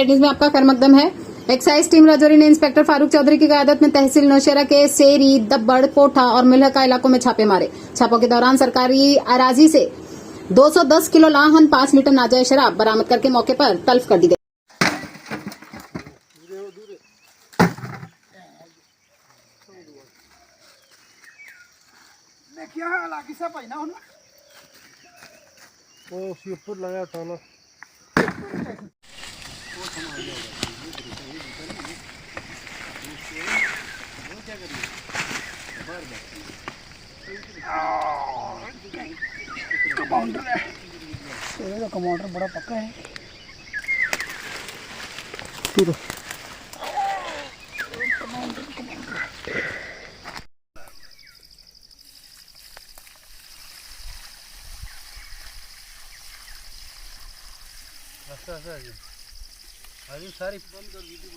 India news में आपका खैरमकदम है। एक्साइज टीम राजौरी ने इंस्पेक्टर फारूक चौधरी की क़यादत में तहसील नौशेरा के सेरी, दब्बड़, कोठा और मिलहका इलाकों में छापे मारे। छापों के दौरान सरकारी अराजी से 210 किलो लाहन 5 लीटर नाजायज शराब बरामद करके मौके पर तल्फ कर दी गई। ऊपर लगा था ना कमांडर बड़ा पक्का है। सारी बंद कर वीडियो